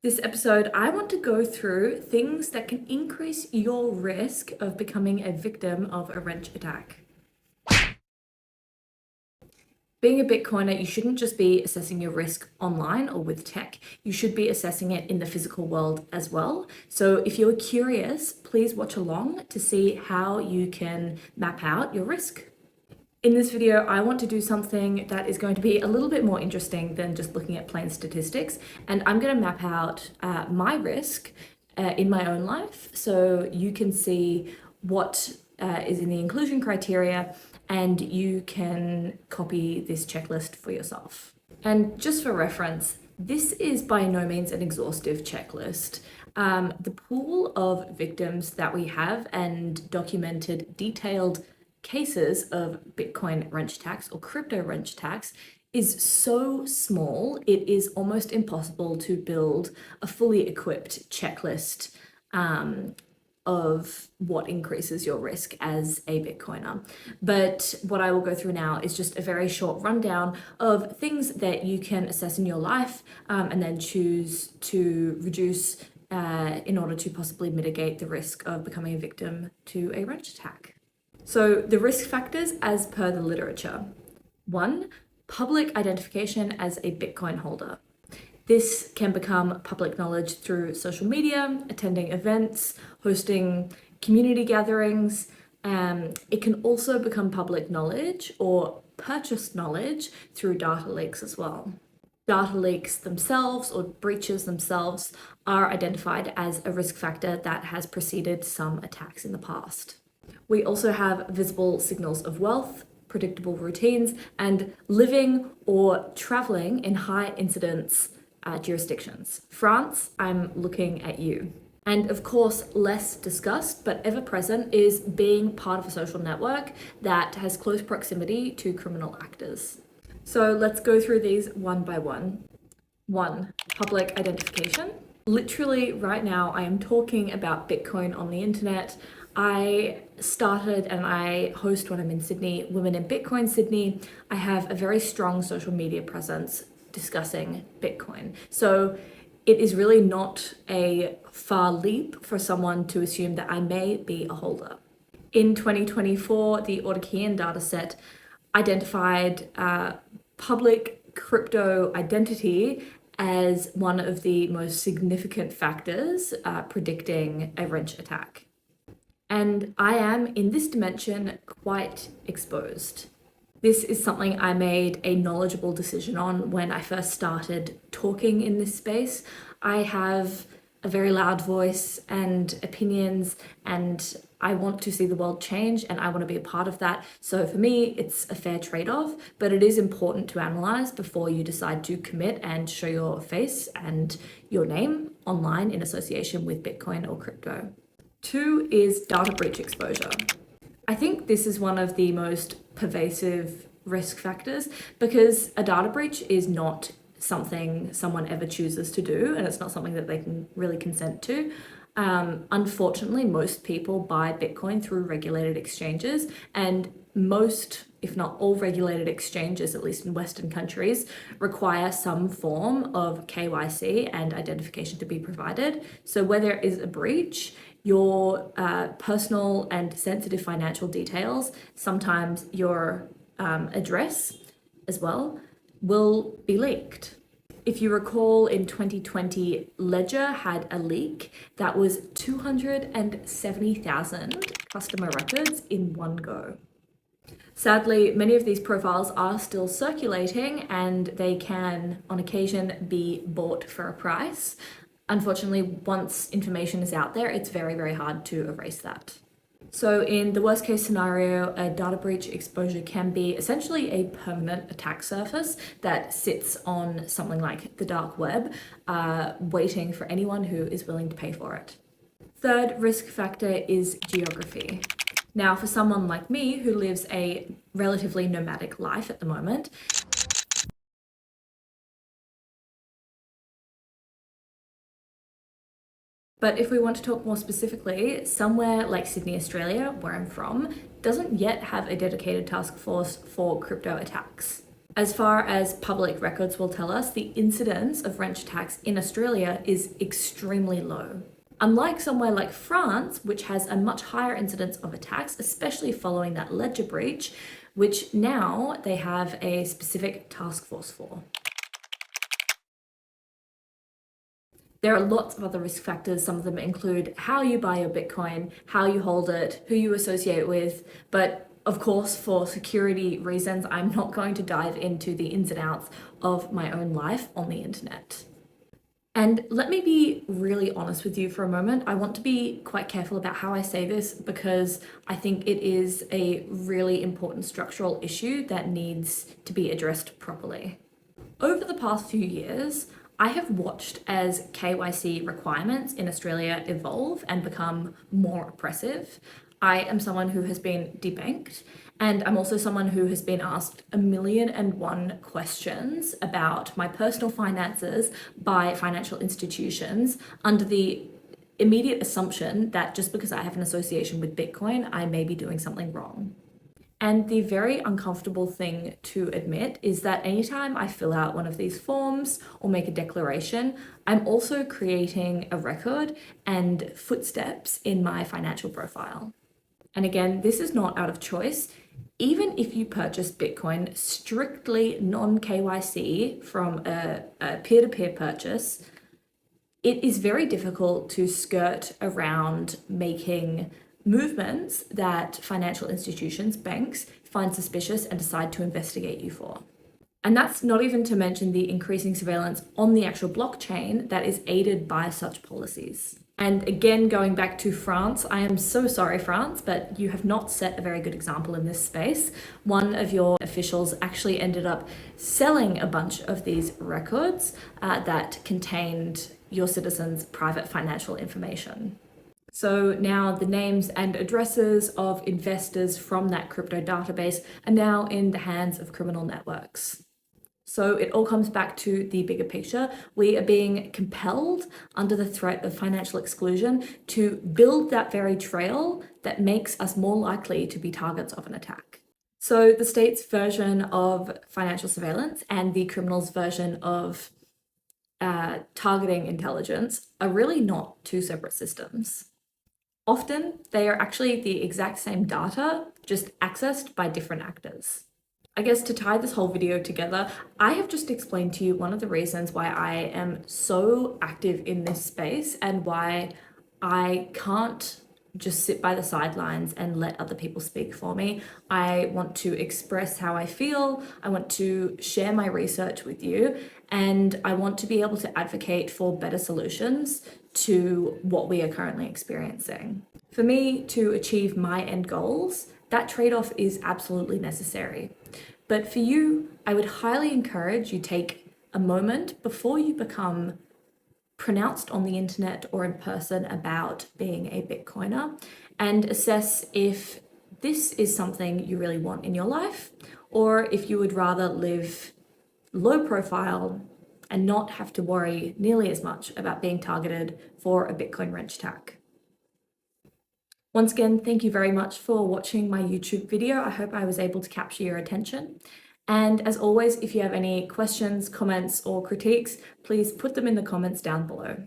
This episode, I want to go through things that can increase your risk of becoming a victim of a wrench attack. Being a Bitcoiner, you shouldn't just be assessing your risk online or with tech. You should be assessing it in the physical world as well. So if you're curious, please watch along to see how you can map out your risk. In this video, I want to do something that is going to be a little bit more interesting than just looking at plain statistics. And I'm going to map out my risk in my own life so you can see what is in the inclusion criteria and you can copy this checklist for yourself. And just for reference, this is by no means an exhaustive checklist. The pool of victims that we have and documented detailed cases of Bitcoin wrench attacks or crypto wrench attacks is so small, it is almost impossible to build a fully equipped checklist of what increases your risk as a Bitcoiner. But what I will go through now is just a very short rundown of things that you can assess in your life and then choose to reduce in order to possibly mitigate the risk of becoming a victim to a wrench attack. So the risk factors as per the literature. 1, public identification as a Bitcoin holder. This can become public knowledge through social media, attending events, hosting community gatherings. It can also become public knowledge or purchased knowledge through data leaks as well. Data leaks themselves or breaches themselves are identified as a risk factor that has preceded some attacks in the past. We also have visible signals of wealth, predictable routines, and living or traveling in high incidence jurisdictions. France, I'm looking at you. And of course, less discussed but ever present is being part of a social network that has close proximity to criminal actors. So let's go through these one by one. 1, public identification. Literally right now, I am talking about Bitcoin on the internet. I started and I host when I'm in Sydney, Women in Bitcoin Sydney. I have a very strong social media presence discussing Bitcoin. So it is really not a far leap for someone to assume that I may be a holder. In 2024, the Autokeyan dataset identified public crypto identity as one of the most significant factors predicting a wrench attack. And I am, in this dimension, quite exposed. This is something I made a knowledgeable decision on when I first started talking in this space. I have a very loud voice and opinions, and I want to see the world change and I want to be a part of that. So for me, it's a fair trade-off, but it is important to analyze before you decide to commit and show your face and your name online in association with Bitcoin or crypto. 2 is data breach exposure. I think this is one of the most pervasive risk factors because a data breach is not something someone ever chooses to do, and it's not something that they can really consent to. Unfortunately, most people buy Bitcoin through regulated exchanges, and most, if not all regulated exchanges, at least in Western countries, require some form of KYC and identification to be provided. So where there is a breach, your personal and sensitive financial details, sometimes your address as well, will be leaked. If you recall, in 2020, Ledger had a leak that was 270,000 customer records in one go. Sadly, many of these profiles are still circulating and they can, on occasion, be bought for a price. Unfortunately, once information is out there, it's very, very hard to erase that. So in the worst case scenario, a data breach exposure can be essentially a permanent attack surface that sits on something like the dark web, waiting for anyone who is willing to pay for it. 3rd risk factor is geography. Now, for someone like me who lives a relatively nomadic life at the moment, but if we want to talk more specifically, somewhere like Sydney, Australia, where I'm from, doesn't yet have a dedicated task force for crypto attacks. As far as public records will tell us, the incidence of wrench attacks in Australia is extremely low. Unlike somewhere like France, which has a much higher incidence of attacks, especially following that ledger breach, which now they have a specific task force for. There are lots of other risk factors. Some of them include how you buy your Bitcoin, how you hold it, who you associate with, but of course, for security reasons, I'm not going to dive into the ins and outs of my own life on the internet. And let me be really honest with you for a moment. I want to be quite careful about how I say this because I think it is a really important structural issue that needs to be addressed properly. Over the past few years, I have watched as KYC requirements in Australia evolve and become more oppressive. I am someone who has been debanked, and I'm also someone who has been asked 1,000,001 questions about my personal finances by financial institutions under the immediate assumption that just because I have an association with Bitcoin, I may be doing something wrong. And the very uncomfortable thing to admit is that anytime I fill out one of these forms or make a declaration, I'm also creating a record and footsteps in my financial profile. And again, this is not out of choice. Even if you purchase Bitcoin strictly non-KYC from a peer-to-peer purchase, it is very difficult to skirt around making movements that financial institutions, banks, find suspicious and decide to investigate you for. And that's not even to mention the increasing surveillance on the actual blockchain that is aided by such policies. And again, going back to France, I am so sorry, France, but you have not set a very good example in this space. One of your officials actually ended up selling a bunch of these records that contained your citizens' private financial information. So now the names and addresses of investors from that crypto database are now in the hands of criminal networks. So it all comes back to the bigger picture. We are being compelled under the threat of financial exclusion to build that very trail that makes us more likely to be targets of an attack. So the state's version of financial surveillance and the criminal's version of targeting intelligence are really not two separate systems. Often, they are actually the exact same data, just accessed by different actors. I guess to tie this whole video together, I have just explained to you one of the reasons why I am so active in this space and why I can't just sit by the sidelines and let other people speak for me. I want to express how I feel, I want to share my research with you, and I want to be able to advocate for better solutions to what we are currently experiencing. For me to achieve my end goals, that trade-off is absolutely necessary. But for you, I would highly encourage you take a moment before you become pronounced on the internet or in person about being a Bitcoiner and assess if this is something you really want in your life, or if you would rather live low profile and not have to worry nearly as much about being targeted for a Bitcoin wrench attack. Once again, thank you very much for watching my YouTube video. I hope I was able to capture your attention. And as always, if you have any questions, comments, or critiques, please put them in the comments down below.